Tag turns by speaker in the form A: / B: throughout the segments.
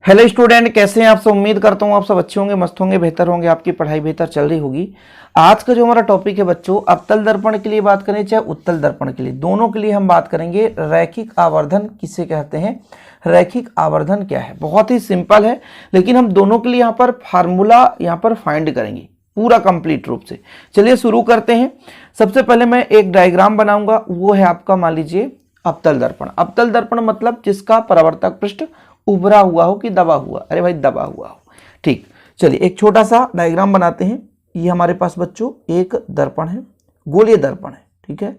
A: Hello student, कैसे हैं आप सब। उम्मीद करता हूँ आप सब अच्छे होंगे, मस्त होंगे, बेहतर होंगे, आपकी पढ़ाई बेहतर चल रही होगी। आज का जो हमारा टॉपिक है बच्चों, अवतल दर्पण के लिए बात करें चाहे उत्तल दर्पण के लिए, दोनों के लिए हम बात करेंगे रैखिक आवर्धन किसे कहते हैं। रैखिक आवर्धन क्या है, बहुत ही सिंपल है, लेकिन हम दोनों के लिए यहाँ पर फार्मूला यहाँ पर फाइंड करेंगे पूरा कंप्लीट रूप से। चलिए शुरू करते हैं। सबसे पहले मैं एक डायग्राम बनाऊंगा, वो है आपका मान लीजिए अवतल दर्पण। अवतल दर्पण मतलब जिसका परावर्तक पृष्ठ उभरा हुआ हो कि दबा हुआ, अरे भाई दबा हुआ हो। ठीक, चलिए एक छोटा सा डायग्राम बनाते हैं। ये हमारे पास बच्चों एक दर्पण है, गोलीय दर्पण है, ठीक है।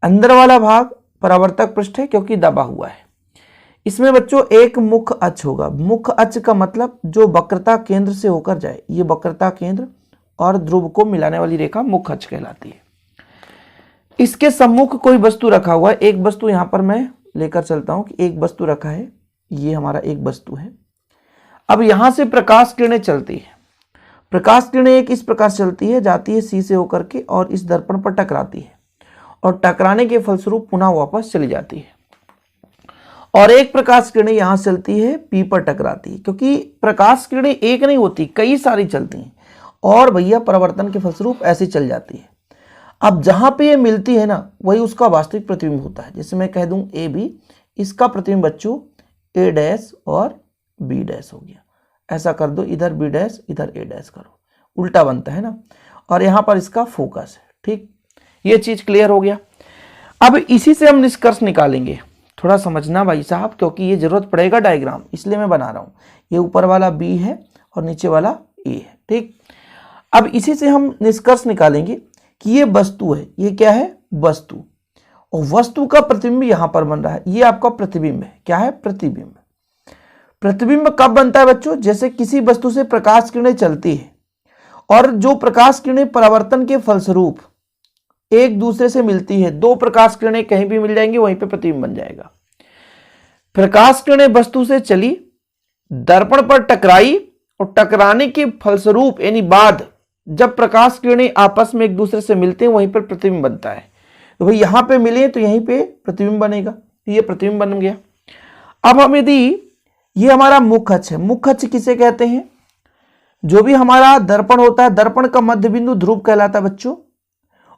A: अंदर वाला भाग परावर्तक पृष्ठ है क्योंकि दबा हुआ है। इसमें बच्चों एक मुख्य अक्ष होगा। मुख्य अक्ष का मतलब जो वक्रता केंद्र से होकर जाए, ये वक्रता केंद्र और ध्रुव को मिलाने वाली रेखा मुख्य अक्ष कहलाती है। इसके सम्मुख कोई वस्तु रखा हुआ है। एक वस्तु यहां पर मैं लेकर चलता हूं कि एक वस्तु रखा है, ये हमारा एक वस्तु है। अब यहां से प्रकाश किरणें चलती है। प्रकाश किरणें एक इस प्रकार चलती है, जाती है सी से होकर के और इस दर्पण पर टकराती है, और टकराने के फलस्वरूप पुनः वापस चली जाती है। और एक प्रकाश किरणें यहां चलती है, पी पर टकराती है, क्योंकि प्रकाश किरणें एक नहीं होती, कई सारी चलती हैं, और भैया परावर्तन के फलस्वरूप ऐसी चल जाती है। अब जहां पे ये मिलती है ना, वही उसका वास्तविक प्रतिबिंब होता है। जैसे मैं कह दूं ए बी, इसका प्रतिबिंब बच्चों ए डैश और बी डैश हो गया। ऐसा कर दो, इधर बी डैश इधर ए डैश करो, उल्टा बनता है ना। और यहां पर इसका फोकस है। ठीक, ये चीज क्लियर हो गया। अब इसी से हम निष्कर्ष निकालेंगे। थोड़ा समझना भाई साहब, क्योंकि ये जरूरत पड़ेगा डायग्राम, इसलिए मैं बना रहा हूं। ये ऊपर वाला बी है और नीचे वाला ए है। ठीक, अब इसी से हम निष्कर्ष निकालेंगे कि ये वस्तु है। ये क्या है? वस्तु। और वस्तु का प्रतिबिंब यहां पर बन रहा है, ये आपका प्रतिबिंब है। क्या है? प्रतिबिंब। प्रतिबिंब कब बनता है बच्चों? जैसे किसी वस्तु से प्रकाश किरणें चलती है, और जो प्रकाश किरणें परावर्तन के फलस्वरूप एक दूसरे से मिलती है। दो प्रकाश किरणें कहीं भी मिल जाएंगी, वहीं पे प्रतिबिंब बन जाएगा। प्रकाश किरणें वस्तु से चली, दर्पण पर टकराई, और टकराने के फलस्वरूप यानी बाद, जब प्रकाश किरणें आपस में एक दूसरे से मिलते हैं, वहीं पर प्रतिबिंब बनता है। तो भाई यहां पे मिले तो यहीं पे प्रतिबिंब बनेगा, तो ये प्रतिबिंब बन गया। अब हम यदि ये हमारा मुख्य अक्ष है, मुख्य अक्ष किसे कहते हैं? जो भी हमारा दर्पण होता है, दर्पण का मध्य बिंदु ध्रुव कहलाता है बच्चों,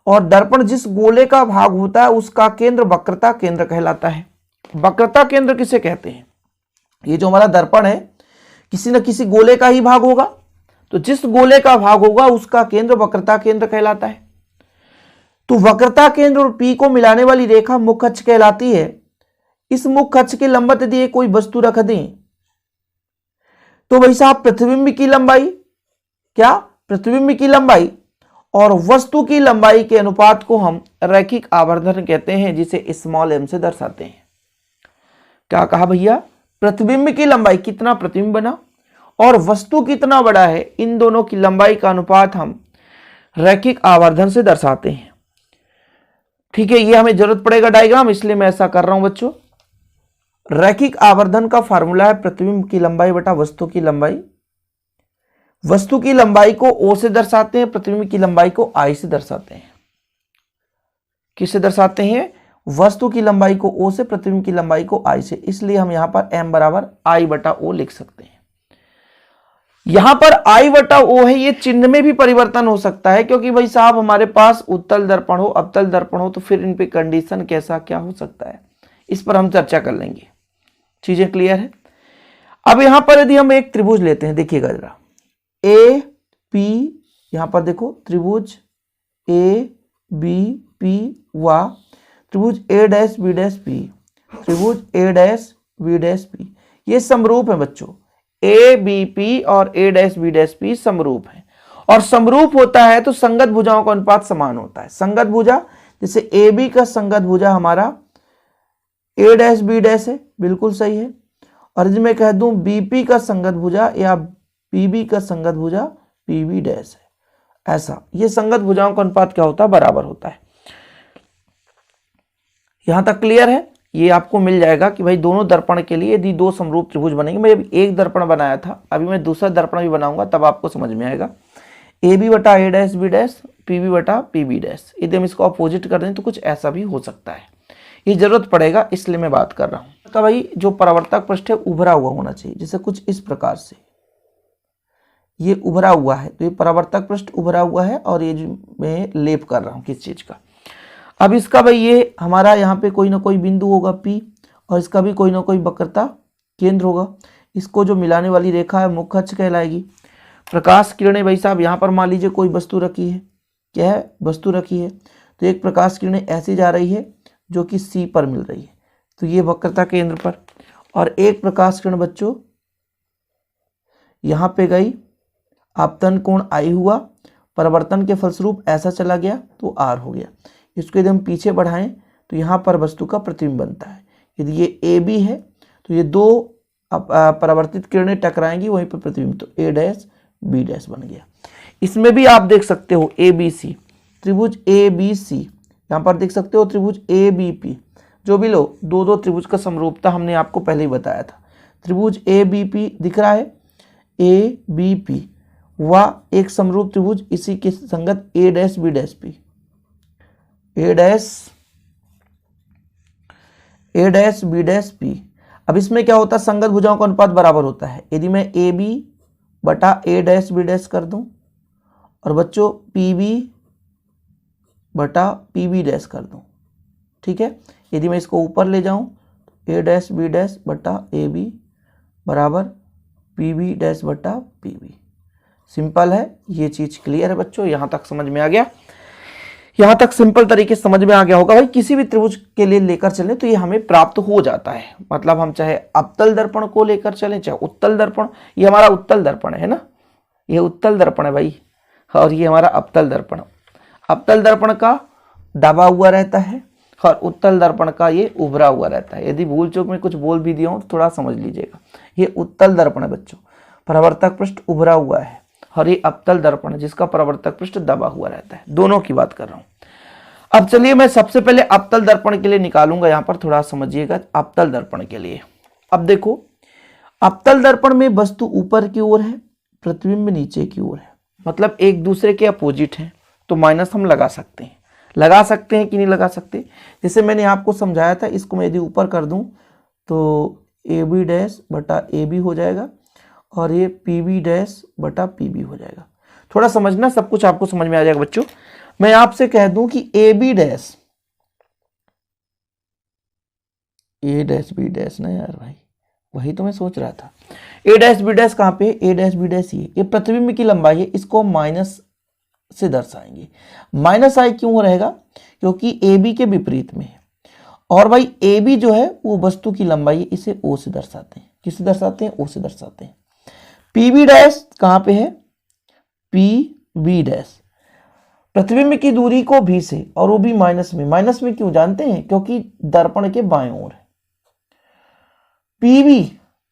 A: और दर्पण जिस गोले का भाग होता है उसका केंद्र वक्रता केंद्र कहलाता है। वक्रता केंद्र किसे कहते हैं? ये जो हमारा दर्पण है, किसी न किसी गोले का ही भाग होगा, तो जिस गोले का भाग होगा उसका केंद्र वक्रता केंद्र कहलाता है। तो वक्रता केंद्र और पी को मिलाने वाली रेखा मुख्य अक्ष कहलाती है। इस मुख्य अक्ष के लंबवत यदि कोई वस्तु रख दें, तो भाई साहब प्रतिबिंब की लंबाई, क्या? प्रतिबिंब की लंबाई और वस्तु की लंबाई के अनुपात को हम रैखिक आवर्धन कहते हैं, जिसे स्मॉल एम से दर्शाते हैं। क्या कहा भैया? प्रतिबिंब की लंबाई, कितना प्रतिबिंब बना, और वस्तु कितना बड़ा है, इन दोनों की लंबाई का अनुपात हम रैखिक आवर्धन से दर्शाते हैं। ठीक है, ये हमें जरूरत पड़ेगा डायग्राम, इसलिए मैं ऐसा कर रहा हूं बच्चों। रैखिक आवर्धन का फार्मूला है प्रतिबिंब की लंबाई बटा वस्तु की लंबाई। वस्तु की लंबाई को ओ से दर्शाते हैं, प्रतिबिंब की लंबाई को आई से दर्शाते हैं। किससे दर्शाते हैं? वस्तु की लंबाई को ओ से, प्रतिबिंब की लंबाई को आई से। इसलिए हम यहां पर m बराबर आई बटा ओ लिख सकते हैं। यहां पर आई बटा ओ है, ये चिन्ह में भी परिवर्तन हो सकता है, क्योंकि भाई साहब हमारे पास उत्तल दर्पण हो, अवतल दर्पण हो, तो फिर इन पे कंडीशन कैसा क्या हो सकता है, इस पर हम चर्चा कर लेंगे। चीजें क्लियर है? अब यहां पर यदि हम एक त्रिभुज लेते हैं, देखिएगा जरा, ए पी, यहां पर देखो त्रिभुज ए बी पी व त्रिभुज ए डैश बी डैश पी, त्रिभुज ए डैश बी डैश पी, ये समरूप है बच्चों। ए बी पी और ए डैश बी डैश पी समरूप है, और समरूप होता है तो संगत भुजाओं का अनुपात समान होता है। संगत भुजा, जैसे ए बी का संगत भुजा हमारा ए डैश बी डैश है, बिल्कुल सही है। और यदि मैं कह दूं बीपी का संगत भुजा या पीबी का संगत भुजा पीबी डैश है, ऐसा ये संगत भुजाओं का अनुपात क्या होता है? बराबर होता है। यहां तक क्लियर है? ये आपको मिल जाएगा कि भाई दोनों दर्पण के लिए यदि दो समरूप त्रिभुज बनेंगे। मैं अभी एक दर्पण बनाया था, अभी मैं दूसरा दर्पण भी बनाऊंगा, तब आपको समझ में आएगा। ए बी बटा a dash b dash, p b बटा पी बी डैश, यदि हम इसको अपोजिट कर दें तो कुछ ऐसा भी हो सकता है। ये जरूरत पड़ेगा, इसलिए मैं बात कर रहा हूं। का भाई जो परावर्तक पृष्ठ है उभरा हुआ होना चाहिए, जैसे कुछ इस प्रकार से ये उभरा हुआ है, तो ये परावर्तक पृष्ठ उभरा हुआ है और ये जो मैं लेप कर रहा हूँ किस चीज का। अब इसका भाई ये हमारा यहाँ पे कोई ना कोई बिंदु होगा P और इसका भी कोई ना कोई वक्रता केंद्र होगा। इसको जो मिलाने वाली रेखा है मुख्य अक्ष कहलाएगी। प्रकाश किरणें भाई साहब यहाँ पर मान लीजिए कोई वस्तु रखी है, क्या है, वस्तु रखी है, तो एक प्रकाश किरणें ऐसे जा रही है जो कि C पर मिल रही है, तो ये वक्रता केंद्र पर, और एक प्रकाश किरण बच्चों यहाँ पे गई, आपतन कोण I हुआ, परिवर्तन के फलस्वरूप ऐसा चला गया तो R हो गया। इसको यदि हम पीछे बढ़ाएं तो यहाँ पर वस्तु का प्रतिबिंब बनता है। यदि ये AB है तो ये दो परावर्तित किरणें टकराएंगी, वहीं पर प्रतिबिंब, तो A डैश B डैश बन गया। इसमें भी आप देख सकते हो ABC, त्रिभुज ABC, यहाँ पर देख सकते हो त्रिभुज ABP, जो भी लो दो दो त्रिभुज का समरूपता हमने आपको पहले ही बताया था। त्रिभुज ABP दिख रहा है, ABP वह एक समरूप त्रिभुज, इसी के संगत A dash B dash P, A dash B dash P। अब इसमें क्या होता है, संगत भुजाओं का अनुपात बराबर होता है। यदि मैं AB बटा A डैश B डैश कर दूं और बच्चों PB बटा PB डैश कर दूं, ठीक है, यदि मैं इसको ऊपर ले जाऊं तो A डैश B डैश बटा AB बराबर PB डैश बटा PB। सिंपल है, ये चीज क्लियर है बच्चों, यहां तक समझ में आ गया। यहां तक सिंपल तरीके से समझ में आ गया होगा भाई। किसी भी त्रिभुज के लिए लेकर चलें तो ये हमें प्राप्त हो जाता है, मतलब हम चाहे अवतल दर्पण को लेकर चलें चाहे उत्तल दर्पण, ये हमारा उत्तल दर्पण है ना, ये उत्तल दर्पण है भाई, और ये हमारा अवतल दर्पण। अवतल दर्पण का दबा हुआ रहता है और उत्तल दर्पण का ये उभरा हुआ रहता है। यदि भूल चूक में कुछ बोल भी दिया हूं तो थोड़ा समझ लीजिएगा। ये उत्तल दर्पण है बच्चों, परावर्तक पृष्ठ उभरा हुआ है, और ये अवतल दर्पण है जिसका परावर्तक पृष्ठ दबा हुआ रहता है। दोनों की बात कर रहा हूं। अब चलिए मैं सबसे पहले अवतल दर्पण के लिए निकालूंगा, यहां पर थोड़ा समझिएगा अवतल दर्पण के लिए। अब देखो, अवतल दर्पण में वस्तु ऊपर की ओर है, प्रतिबिंब नीचे की ओर है, मतलब एक दूसरे के अपोजिट है, तो माइनस हम लगा सकते हैं। लगा सकते हैं कि नहीं लगा सकते, जैसे मैंने आपको समझाया था, इसको मैं यदि ऊपर कर दूं तो AB डैश बटा AB हो जाएगा और ये PB डैश बटा PB हो जाएगा। थोड़ा समझना, सब कुछ आपको समझ में आ जाएगा बच्चों। मैं आपसे कह दूं कि AB dash A dash B dash ना यार भाई, वही तो मैं सोच रहा था। A डैश B डैश कहाँ पे, A डैश B डैश ये प्रतिबिंब की लंबाई है, इसको माइनस से दर्शाएंगे। माइनस आई क्यों रहेगा, क्योंकि AB के विपरीत में है, और भाई AB जो है वो वस्तु की लंबाई है, इसे O से दर्शाते हैं। किससे दर्शाते हैं, O से दर्शाते हैं। PB डैश कहाँ पे है, PB डैश प्रतिबिंब की दूरी को भी से, और वो भी माइनस में। माइनस में क्यों जानते हैं, क्योंकि दर्पण के बाएं ओर है।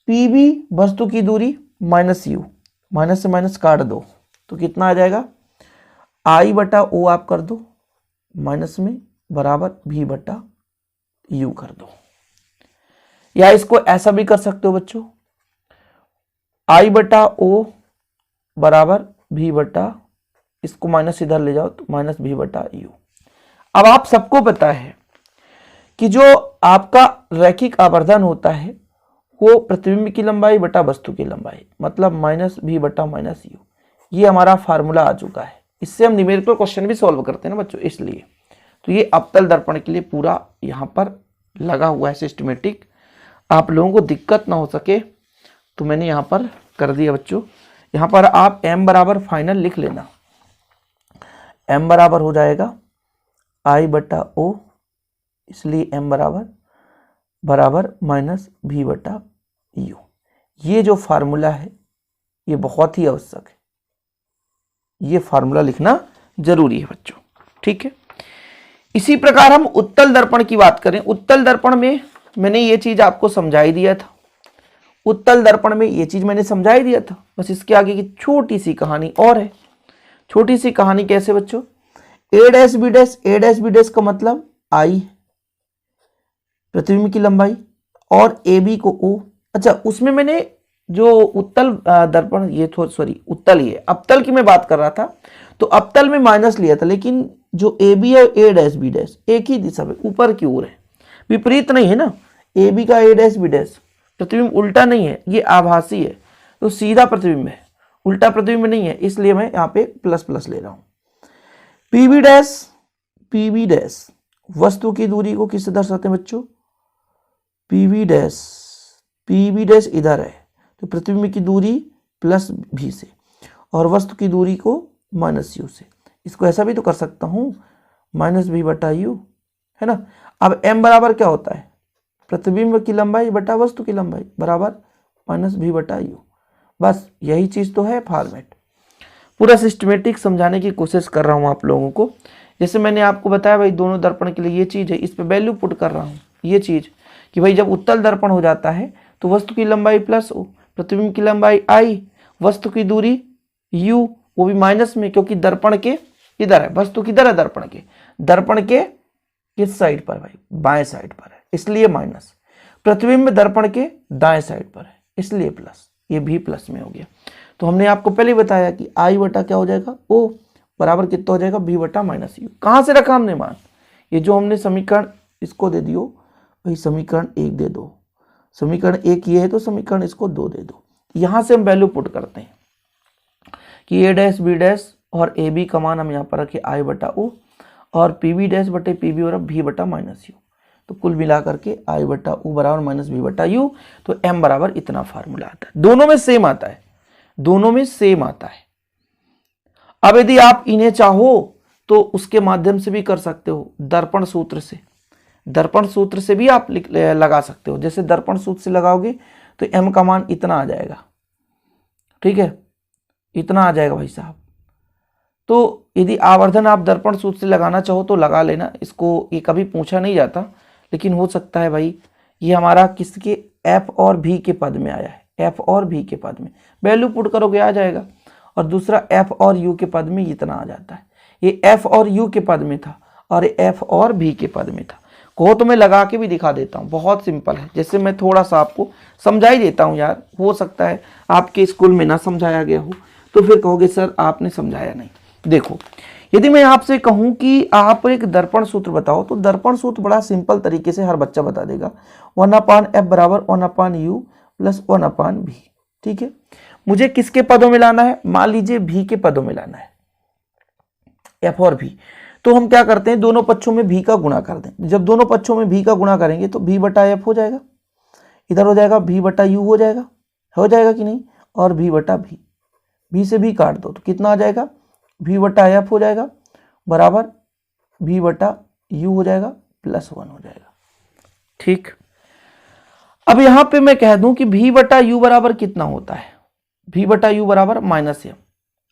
A: PB वस्तु की दूरी माइनस U, माइनस से माइनस काट दो तो कितना आ जाएगा, I बटा O आप कर दो माइनस में बराबर V बटा U कर दो, या इसको ऐसा भी कर सकते हो बच्चों, I बटा O बराबर V बटा, इसको माइनस इधर ले जाओ तो माइनस V बटा U। अब आप सबको पता है कि जो आपका रैखिक आवर्धन होता है वो प्रतिबिंब की लंबाई बटा वस्तु की लंबाई, मतलब माइनस V बटा माइनस U। ये हमारा फार्मूला आ चुका है, इससे हम न्यूमेरिकल क्वेश्चन भी सॉल्व करते हैं ना बच्चों, इसलिए तो ये अवतल दर्पण के लिए पूरा यहाँ पर लगा हुआ है सिस्टमेटिक। आप लोगों को दिक्कत ना हो सके तो मैंने यहाँ पर कर दिया बच्चों। यहाँ पर आप m बराबर फाइनल लिख लेना, m बराबर हो जाएगा I बटा O, इसलिए m बराबर माइनस V बटा U। ये जो फार्मूला है ये बहुत ही आवश्यक है, ये फार्मूला लिखना जरूरी है बच्चों, ठीक है। इसी प्रकार हम उत्तल दर्पण की बात करें। उत्तल दर्पण में मैंने ये चीज आपको समझा ही दिया था, उत्तल दर्पण में ये चीज मैंने समझा ही दिया था, बस इसके आगे की छोटी सी कहानी और है। छोटी सी कहानी कैसे बच्चों, A dash B dash, A dash B dash का मतलब I प्रतिबिंब की लंबाई, और AB को O। अच्छा, उसमें मैंने जो उत्तल दर्पण, ये सॉरी उत्तल, ये अवतल की मैं बात कर रहा था, तो अवतल में माइनस लिया था, लेकिन जो AB है A डैश B डैश एक ही दिशा में ऊपर की ओर है, विपरीत नहीं है ना, ए बी का ए डैश बी डैश, प्रतिबिंब उल्टा नहीं है, ये आभासी है, तो सीधा प्रतिबिंब है, उल्टा प्रतिबिंब नहीं है, इसलिए मैं यहाँ पे प्लस प्लस ले रहा हूँ। पी बी डैश वस्तु की दूरी को किससे दर्शाते हैं बच्चों? पी बी डैश इधर है, तो प्रतिबिंब की दूरी प्लस भी से और वस्तु की दूरी को माइनस यू से। इसको ऐसा भी तो कर सकता हूँ, माइनस भी बटा यू, है ना। अब m बराबर क्या होता है? प्रतिबिंब की लंबाई बटा वस्तु की लंबाई बराबर माइनस भी बटा यू। बस यही चीज़ तो है फॉर्मेट। पूरा सिस्टमेटिक समझाने की कोशिश कर रहा हूँ आप लोगों को। जैसे मैंने आपको बताया भाई दोनों दर्पण के लिए ये चीज़ है, इस पे वैल्यू पुट कर रहा हूँ, ये चीज़ कि भाई जब उत्तल दर्पण हो जाता है तो वस्तु की लंबाई प्लस ओ, प्रतिबिंब की लंबाई आई, वस्तु की दूरी u, वो भी माइनस में, क्योंकि दर्पण के इधर है, वस्तु किधर है? दर्पण के किस साइड पर भाई? बाएं साइड पर है, इसलिए माइनस। प्रतिबिंब दर्पण के दाएं साइड पर है, इसलिए प्लस। ये भी प्लस में हो गया। तो हमने आपको पहले ही बताया कि आई बटा क्या हो जाएगा? ओ बराबर कितना हो जाएगा? भी बटा माइनस यू। कहाँ से रखा हमने मान? ये जो हमने समीकरण इसको दे दियो भाई, समीकरण 1 दे दो, समीकरण 1 ये है तो समीकरण इसको 2 दे दो। यहाँ से हम वैल्यू पुट करते हैं कि ए डैश बी डैश और ए बी का मान हम यहाँ पर रखे आई बटा ओ और पी बी डैश बटे पी बी और भी बटा माइनस यू। तो कुल मिला करके आई बटा ओ बराबर माइनस भी बटा यू, तो एम बराबर इतना फार्मूला आता है। दोनों में सेम आता है, दोनों में सेम आता है। अब यदि आप इन्हें चाहो तो उसके माध्यम से भी कर सकते हो, दर्पण सूत्र से। दर्पण सूत्र से भी आप लगा सकते हो। जैसे दर्पण सूत्र से लगाओगे तो एम का मान इतना आ जाएगा, ठीक है, इतना आ जाएगा भाई साहब। तो यदि आवर्धन आप दर्पण सूत्र से लगाना चाहो तो लगा लेना, इसको ये कभी पूछा नहीं जाता, लेकिन हो सकता है भाई ये हमारा किसके? एफ और भी के पद में आया है, एफ और भी के पद में वैल्यू पुट करोगे आ जाएगा। और दूसरा एफ और यू के पद में इतना आ जाता है। ये एफ और यू के पद में था और एफ और भी के पद में था। कहो तो मैं लगा के भी दिखा देता हूँ, बहुत सिंपल है। जैसे मैं थोड़ा सा आपको समझा ही देता हूँ यार, हो सकता है आपके स्कूल में ना समझाया गया हो तो फिर कहोगे सर आपने समझाया नहीं। देखो, यदि मैं आपसे कहूं कि आप एक दर्पण सूत्र बताओ तो दर्पण सूत्र बड़ा सिंपल तरीके से हर बच्चा बता देगा। 1/f बराबर 1/u प्लस 1/v। ठीक है, मुझे किसके पदों में लाना है? मान लीजिए v के पदों में लाना है, f और v। तो हम क्या करते हैं? दोनों पक्षों में v का गुणा कर दें। जब दोनों पक्षों में v का गुणा करेंगे तो v बटा f हो जाएगा, इधर हो जाएगा v बटा u हो जाएगा कि नहीं, और v बटा v, v से v काट दो तो कितना आ जाएगा? v बटा एफ हो जाएगा बराबर v बटा u हो जाएगा प्लस 1 हो जाएगा। ठीक, अब यहां पे मैं कह दूं कि v बटा u बराबर कितना होता है? v बटा u बराबर माइनस एम,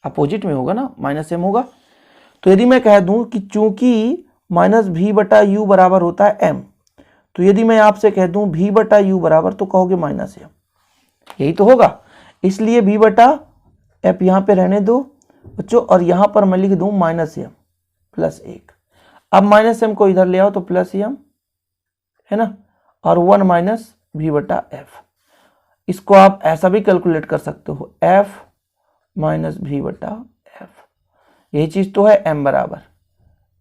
A: अपोजिट में होगा ना, माइनस एम होगा। तो यदि मैं कह दूं कि चूंकि माइनस v बटा u बराबर होता है m, तो यदि मैं आपसे कह दूं v बटा u बराबर, तो कहोगे माइनस एम, यही तो होगा। इसलिए v बटा f यहां पे रहने दो बच्चों, और यहां पर मैं लिख दूं माइनस एम प्लस 1। अब माइनस एम को इधर ले आओ तो प्लस एम है ना, और 1 माइनस भी बटा एफ। इसको आप ऐसा भी कैलकुलेट कर सकते हो, एफ माइनस भी बटा एफ। यही चीज तो है एम बराबर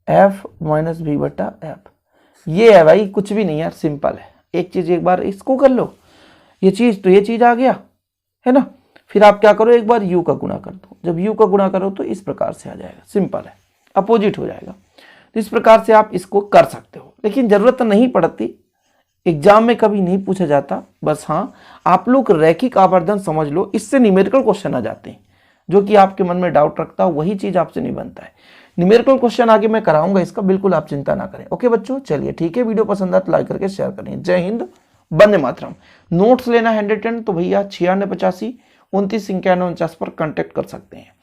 A: एफ माइनस भी बटा एफ। ये है भाई, कुछ भी नहीं यार, सिंपल है। एक चीज एक बार इसको कर लो, ये चीज तो ये चीज आ गया है ना। फिर आप क्या करो, एक बार u का गुणा कर दो। जब u का गुणा करो तो इस प्रकार से आ जाएगा, सिंपल है, अपोजिट हो जाएगा। तो इस प्रकार से आप इसको कर सकते हो, लेकिन जरूरत नहीं पड़ती, एग्जाम में कभी नहीं पूछा जाता। बस हाँ, आप लोग रैखिक आवर्धन समझ लो, इससे न्यूमेरिकल क्वेश्चन आ जाते हैं। जो कि आपके मन में डाउट रखता हो वही चीज आपसे नहीं बनता है। न्यूमेरिकल क्वेश्चन आगे मैं कराऊंगा इसका, बिल्कुल आप चिंता ना करें। ओके बच्चों, चलिए ठीक है, वीडियो पसंद आए तो लाइक करके शेयर करें। जय हिंद, वंदे मातरम। नोट्स लेना हैंड तो भैया 9685 29 91 49 पर कांटेक्ट कर सकते हैं।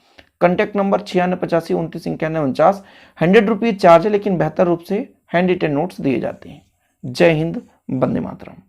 A: Contact number 9685 29 91 49। 100 रुपीज चार्ज है, लेकिन बेहतर रूप से हैंड रिटन नोट्स दिए जाते हैं। जय हिंद, वंदे मातरम।